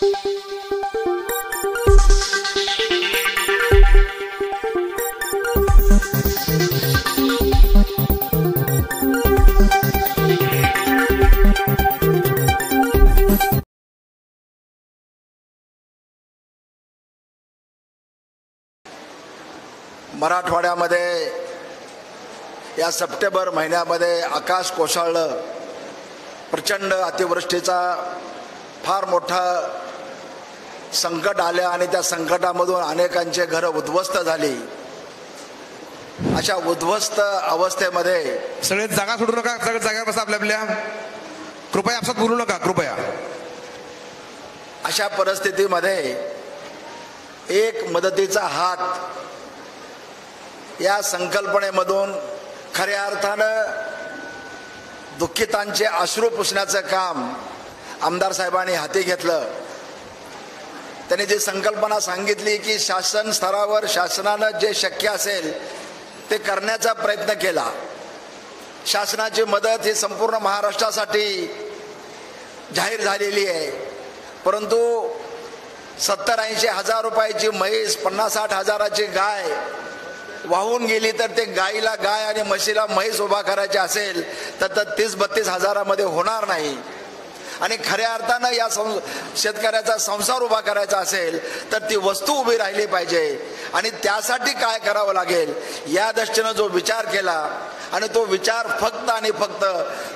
मराठवाड्यामध्ये या सप्टेंबर महिन्यामध्ये आकाश कोसळलं, प्रचंड अतिवृष्टीचा फार मोठा संकट आलं आणि त्या संकटामधून अनेकांचे घरं उद्ध्वस्त झाली. अशा उद्ध्वस्त अवस्थेमध्ये सगळे जागा सोडू नका, सगळे जागेवर बसा आपल्या कृपया आपसात बोलू नका कृपया. अशा परिस्थितीमध्ये एक मदतीचा हात या संकल्पनेमधून खऱ्या अर्थानं दुःखितांचे अश्रू पुसण्याचं काम आमदार साहेबांनी हाती घेतलं. त्यांनी जी संकल्पना सांगितली की शासन स्तरावर शासनानं जे शक्य असेल ते करण्याचा प्रयत्न केला. शासनाची मदत ही संपूर्ण महाराष्ट्रासाठी जाहीर झालेली आहे, परंतु 70-80 हजार रुपयाची म्हैस, 50-60 हजाराची गाय वाहून गेली तर ते गायीला गाय आणि म्हशीला म्हैस उभा करायची असेल तर 30-32 हजारामध्ये होणार नाही. आणि खऱ्या अर्थानं या शेतकऱ्याचा संसार उभा करायचा असेल तर ती वस्तू उभी राहिली पाहिजे. आणि त्यासाठी काय करावं लागेल या दृष्टीनं जो विचार केला, आणि तो विचार फक्त आणि फक्त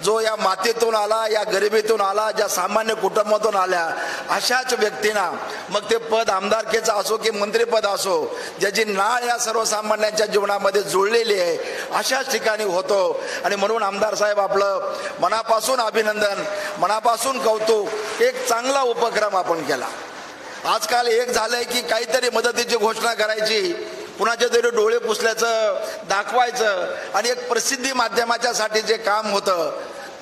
जो या मातीतून आला, या गरिबीतून आला, ज्या सामान्य कुटुंबातून आल्या अशाच व्यक्तींना, मग ते पद आमदारकीचं असो की मंत्रिपद असो, ज्याची नाळ या सर्वसामान्यांच्या जीवनामध्ये जुळलेली आहे, अशाच ठिकाणी होतो. आणि म्हणून आमदार साहेब आपलं मनापासून अभिनंदन, मनापासून कौतुक. एक चांगला उपक्रम आपण केला. आजकाल एक झालंय की काहीतरी मदतीची घोषणा करायची, कुणाचे तरी डोळे पुसल्याचं दाखवायचं, आणि एक प्रसिद्धी माध्यमाच्या साठी जे काम होतं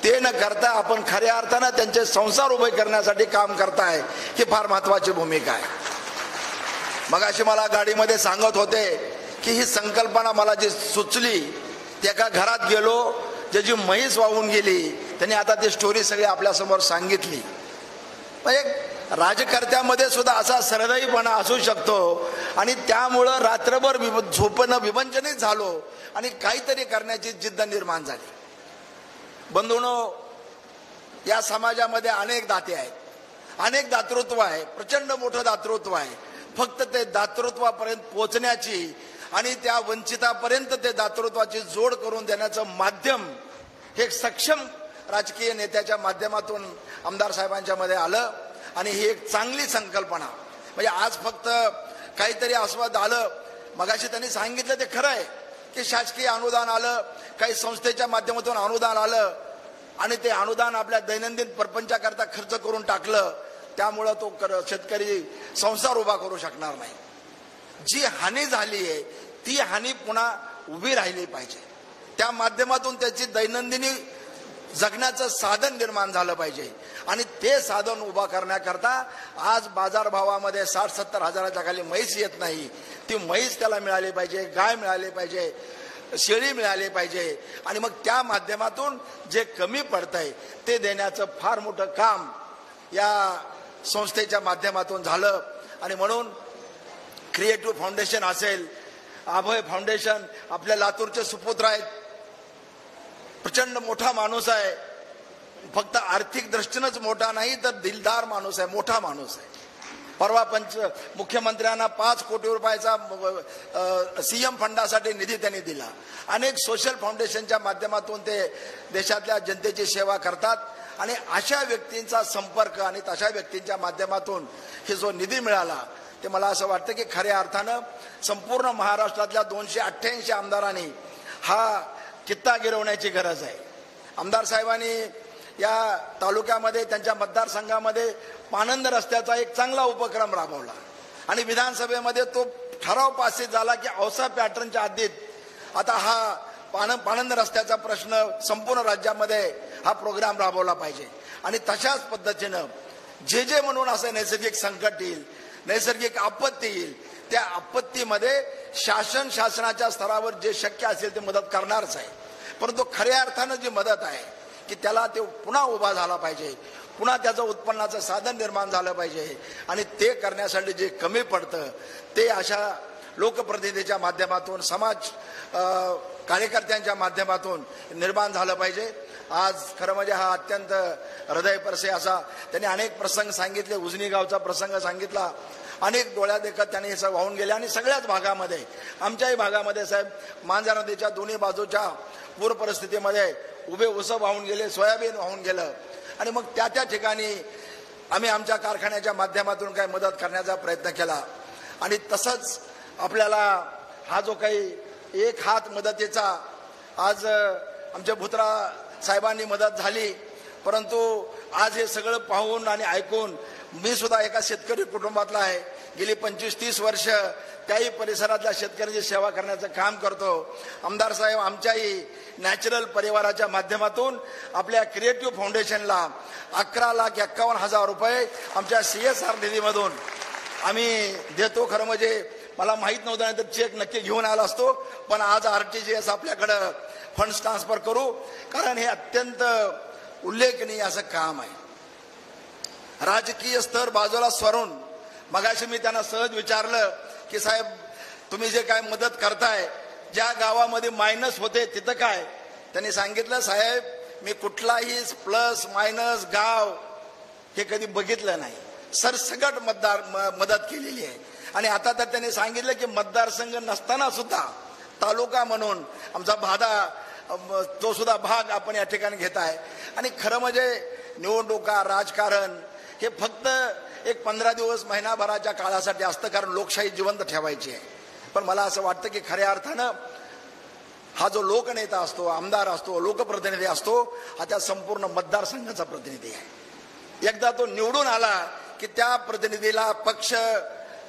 ते न करता आपण खऱ्या अर्थानं त्यांचे संसार उभे करण्यासाठी काम करताय, ही फार महत्वाची भूमिका आहे. मग अशी मला गाडीमध्ये सांगत होते की ही संकल्पना मला जी सुचली, ते एका घरात गेलो, ज्याची म्हैस वाहून गेली, त्यांनी आता ती स्टोरी सगळी आपल्यासमोर सांगितली. एक राजकर्त्यामध्ये सुद्धा असा सरळईपणा असू शकतो, आणि त्यामुळं रात्रभर झोपणं विवंचनित झालो आणि काहीतरी करण्याची जिद्द निर्माण झाली. बंधूंनो, या समाजामध्ये अनेक दाते आहेत, अनेक दातृत्व आहे, प्रचंड मोठं दातृत्व आहे. फक्त ते दातृत्वापर्यंत पोहोचण्याची आणि त्या वंचितापर्यंत ते दातृत्वाची जोड करून देण्याचं माध्यम हे सक्षम राजकीय नेत्याच्या माध्यमातून आमदार साहेबांच्या मध्ये आलं. आणि ही एक चांगली संकल्पना. म्हणजे आज फक्त काहीतरी आस्वाद आलं, मगाशी त्यांनी सांगितलं ते खरं आहे की शासकीय अनुदान आलं, काही संस्थेच्या माध्यमातून अनुदान आलं, आणि ते अनुदान आपल्या दैनंदिन परपंचाकरता खर्च करून टाकलं, त्यामुळं तो शेतकरी संसार उभा करू शकणार नाही. जी हानी झाली आहे ती हानी पुन्हा उभी राहिली पाहिजे. त्या माध्यमातून त्याची दैनंदिनी जगण्याचं साधन निर्माण झालं पाहिजे. आणि ते साधन उभा करण्याकरता आज बाजारभावामध्ये 60-70 हजाराच्या खाली म्हैस येत नाही. ती म्हैस त्याला मिळाली पाहिजे, गाय मिळाली पाहिजे, शेळी मिळाली पाहिजे. आणि मग त्या माध्यमातून जे कमी पडतंय ते देण्याचं फार मोठं काम या संस्थेच्या माध्यमातून झालं. आणि म्हणून क्रिएटिव्ह फाउंडेशन असेल, अभय फाउंडेशन, आपल्या लातूरचे सुपुत्र आहेत, प्रचंड मोठा माणूस आहे, फक्त आर्थिक दृष्टीनंच मोठा नाही तर दिलदार माणूस आहे, मोठा माणूस आहे. परवा मुख्यमंत्र्यांना 5 कोटी रुपयाचा सीएम फंडासाठी निधी त्यांनी दिला. अनेक सोशल फाउंडेशनच्या माध्यमातून ते देशातल्या जनतेची सेवा करतात. आणि अशा व्यक्तींचा संपर्क आणि तशा व्यक्तींच्या माध्यमातून हे जो निधी मिळाला, ते मला असं वाटतं की खऱ्या अर्थानं संपूर्ण महाराष्ट्रातल्या 288 आमदारांनी हा कित्ता गिरवण्याची गरज आहे. आमदार साहेबांनी या तालुक्यामध्ये, त्यांच्या मतदारसंघामध्ये पाणंद रस्त्याचा एक चांगला उपक्रम राबवला, आणि विधानसभेमध्ये तो ठराव पासित झाला की औसा पॅटर्नच्या हद्दीत आता हा पाणंद रस्त्याचा प्रश्न संपूर्ण राज्यामध्ये हा प्रोग्राम राबवला पाहिजे. आणि तशाच पद्धतीनं जे म्हणून असं नैसर्गिक संकट येईल, नैसर्गिक आपत्ती येईल, त्या आपत्तीमध्ये शासनाच्या स्तरावर जे शक्य असेल ते मदत करणारच आहे. परंतु खऱ्या अर्थानं जी मदत आहे की त्याला ते पुन्हा उभा झाला पाहिजे, पुन्हा त्याचं उत्पन्नाचं साधन निर्माण झालं पाहिजे. आणि ते करण्यासाठी जे कमी पडतं ते अशा लोकप्रतिनिधीच्या माध्यमातून, समाज कार्यकर्त्यांच्या माध्यमातून निर्माण झालं पाहिजे. आज खरं म्हणजे हा अत्यंत हृदयस्पर्शी असा त्यांनी अनेक प्रसंग सांगितले. उजनी गावचा प्रसंग सांगितला, अनेक डोळ्या देखत त्यांनी हे वाहून गेले. आणि सगळ्याच भागामध्ये, आमच्याही भागामध्ये साहेब, मांजरा नदीच्या दोन्ही बाजूच्या पूर परिस्थितीमध्ये उभे ऊस वाहून गेले, सोयाबीन वाहून गेलं. आणि मग त्या ठिकाणी आम्ही आमच्या कारखान्याच्या माध्यमातून काही मदत करण्याचा प्रयत्न केला. आणि तसंच आपल्याला हा जो काही एक हात मदतीचा आज आमच्या भुत्रा साहेबांनी मदत झाली. परंतु आज हे सगळं पाहून आणि ऐकून मी सुद्धा एका शेतकरी कुटुंबातला आहे. गेली 25-30 वर्ष त्याही परिसरातल्या शेतकऱ्यांची सेवा करण्याचं काम करतो. आमदार साहेब, आमच्याही नॅचरल परिवाराच्या माध्यमातून आपल्या क्रिएटिव्ह फाउंडेशनला 11,51,000 रुपये आमच्या CSR निधीमधून आम्ही देतो. खरं म्हणजे मला माहीत नव्हतं, नाही तर चेक नक्की घेऊन आला असतो. पण आज RTGS आपल्याकडं फंड्स ट्रान्सफर करू, कारण हे अत्यंत उल्लेखनीय असं काम आहे. राजकीय स्तर बाजूला सरून मगाशी मी त्यांना सहज विचारलं की साहेब, तुम्ही जे काय मदत करताय, ज्या गावामध्ये मायनस होते तिथं काय? त्यांनी सांगितलं, साहेब मी कुठलाही प्लस मायनस गाव हे कधी बघितलं नाही, सरसकट मदत केलेली आहे. आणि आता तर त्यांनी सांगितलं की मतदारसंघ नसताना सुद्धा तालुका म्हणून आमचा भादा, तो सुद्धा भाग आपण या ठिकाणी घेत आहे. आणि खरं म्हणजे निवडणुका, राजकारण हे फक्त एक 15 दिवस, महिनाभराच्या काळासाठी असतं, कारण लोकशाही जिवंत ठेवायची आहे. पण मला असं वाटतं की खऱ्या अर्थानं हा जो लोकनेता असतो, आमदार असतो, लोकप्रतिनिधी असतो, हा त्या संपूर्ण मतदारसंघाचा प्रतिनिधी आहे. एकदा तो निवडून आला की त्या प्रतिनिधीला पक्ष,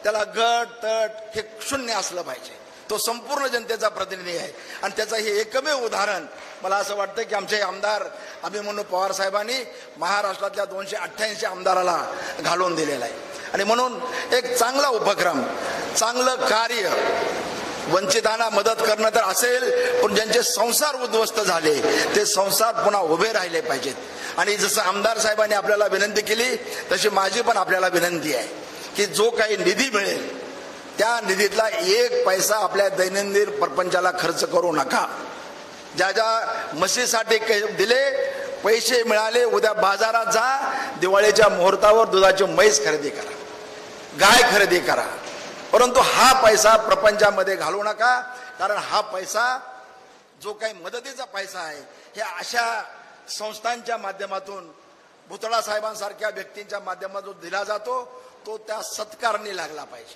त्याला गट तट हे शून्य असलं पाहिजे. तो संपूर्ण जनतेचा प्रतिनिधी आहे. आणि त्याचं हे एकमेव उदाहरण मला असं वाटतं की आमचे आमदार अभिमन्यू पवार साहेबांनी महाराष्ट्रातल्या 288 आमदाराला घालून दिलेला आहे. आणि म्हणून एक चांगला उपक्रम, चांगलं कार्य, वंचितांना मदत करणं तर असेल, पण ज्यांचे संसार उद्ध्वस्त झाले ते संसार पुन्हा उभे राहिले पाहिजेत. आणि जसं आमदार साहेबांनी आपल्याला विनंती केली, तशी माझी पण आपल्याला विनंती आहे की जो काही निधी मिळेल त्या निधीतला 1 पैसा आपल्या दैनंदिन प्रपंचाला खर्च करू नका. ज्या ज्या म्हशीसाठी दिले पैसे मिळाले, उद्या बाजारात जा, दिवाळीच्या मुहूर्तावर दुधाची म्हैस खरेदी करा, गाय खरेदी करा. परंतु हा पैसा प्रपंचामध्ये घालू नका, कारण हा पैसा जो काही मदतीचा पैसा आहे हे अशा संस्थांच्या माध्यमातून, भुतळा साहेबांसारख्या व्यक्तींच्या माध्यमातून दिला जातो. तो त्या सत्कारणी लागला पाहिजे,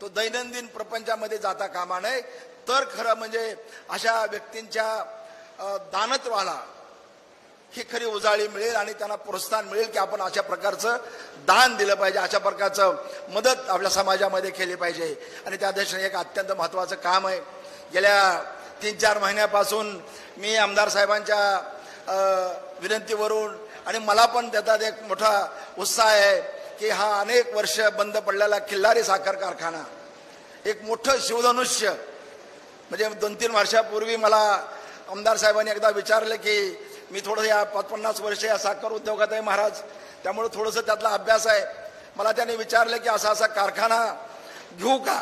तो दैनंदिन प्रपंचामध्ये जाता कामा नये. तर खरं म्हणजे अशा व्यक्तींच्या दानत्वाला ही खरी उजाळी मिळेल आणि त्यांना प्रोत्साहन मिळेल की आपण अशा प्रकारचं दान दिलं पाहिजे, अशा प्रकारचं मदत आपल्या समाजामध्ये केली पाहिजे. आणि त्या दृष्टीने एक अत्यंत महत्त्वाचं काम आहे. गेल्या 3-4 महिन्यापासून मी आमदार साहेबांच्या विनंतीवरून, आणि मला पण त्याचा एक मोठा उत्साह आहे की हा अनेक वर्ष बंद पडलेला किल्लारी साखर कारखाना एक मोठं शिवधनुष्य, म्हणजे 2-3 वर्षापूर्वी मला आमदार साहेबांनी एकदा विचारलं की मी थोडं या 50 वर्ष या साखर उद्योगात आहे महाराज, त्यामुळे थोडंसं त्यातला अभ्यास आहे. मला त्याने विचारलं की असा कारखाना घेऊ का,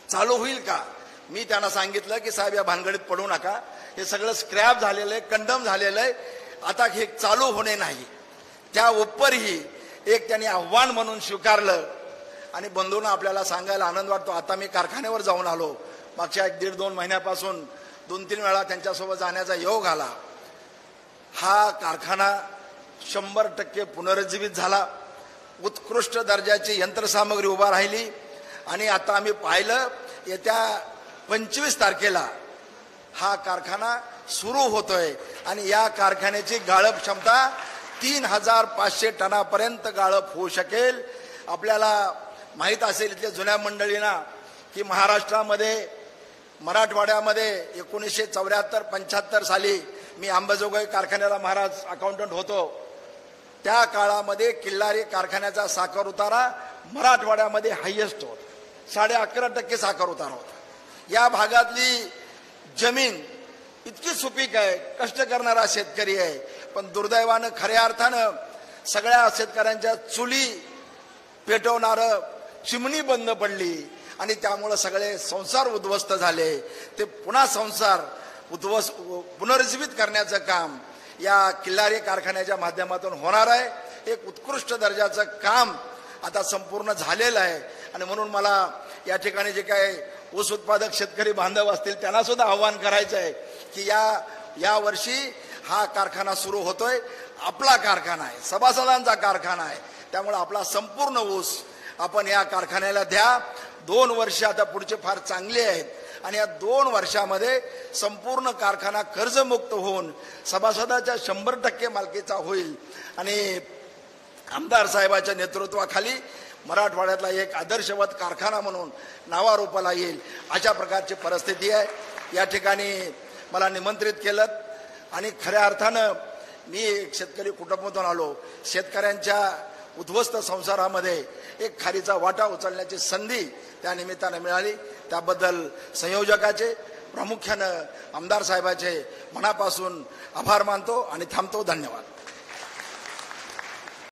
चालू होईल का? मी त्यांना सांगितलं की साहेब या भानगडीत पडू नका, हे सगळं स्क्रॅप झालेलं आहे, कंडम झालेलं आहे, आता हे चालू होणे नाही. त्या उपरही एक त्यांनी आव्हान म्हणून स्वीकारलं. आणि बंधूंना आपल्याला सांगायला आनंद वाटतो, आता मी कारखान्यावर जाऊन आलो. मागच्या 1-1.5-2 महिन्यापासून 2-3 वेळा त्यांच्यासोबत जाण्याचा योग आला. हा कारखाना 100% पुनरुज्जीवित झाला, उत्कृष्ट दर्जाची यंत्रसामग्री उभा राहिली. आणि आता आम्ही पाहिलं, येत्या 25 तारखेला हा कारखाना सुरू होतोय. आणि या कारखान्याची गाळप क्षमता 3,500 टनापर्यंत गाळप होऊ शकेल. आपल्याला माहीत असेल इथल्या जुन्या मंडळींना की महाराष्ट्रामध्ये, मराठवाड्यामध्ये 1974-75 साली मी अंबाजोगाई कारखान्याला महाराज अकाउंटंट होतो. त्या काळामध्ये किल्लारी कारखान्याचा साखर उतारा मराठवाड्यामध्ये हायेस्ट होता, 11.5% साखर उतारा होता. या भागातली जमीन इतकी सुपीक आहे, कष्ट करणारा शेतकरी आहे. पण दुर्दैवानं खऱ्या अर्थानं सगळ्या शेतकऱ्यांच्या चुली पेटवणारं चिमणी बंद पडली आणि त्यामुळं सगळे संसार उद्ध्वस्त झाले. ते पुन्हा संसार पुनर्जीवित करण्याचं काम या किल्लारी कारखान्याच्या माध्यमातून होणार आहे. एक उत्कृष्ट दर्जाचं काम आता संपूर्ण झालेलं आहे आणि म्हणून मला या ठिकाणी जे काही ऊस उत्पादक शेतकरी बांधव असतील त्यांना सुद्धा आव्हान करायचं आहे की या वर्षी हा कारखाना सुरू होतोय. आपला कारखाना आहे, सभासदांचा कारखाना आहे, त्यामुळे आपला संपूर्ण ऊस आपण या कारखान्याला द्या. 2 वर्ष आता पुढचे फार चांगले आहेत आणि या 2 वर्षामध्ये संपूर्ण कारखाना कर्जमुक्त होऊन सभासदाच्या 100% मालकीचा होईल आणि आमदार साहेबांच्या नेतृत्वाखाली मराठवाड्यातला एक आदर्शवत कारखाना म्हणून नावारूपाला येईल. अशा प्रकारची परिस्थिती आहे. या ठिकाणी मला निमंत्रित केलं आणि खऱ्या अर्थानं मी एक शेतकरी कुटुंबातून आलो. शेतकऱ्यांच्या उद्ध्वस्त संसारामध्ये एक खारीचा वाटा उचलण्याची संधी त्या निमित्तानं मिळाली. त्याबद्दल संयोजकाचे, प्रामुख्यानं आमदार साहेबाचे मनापासून आभार मानतो आणि थांबतो. धन्यवाद.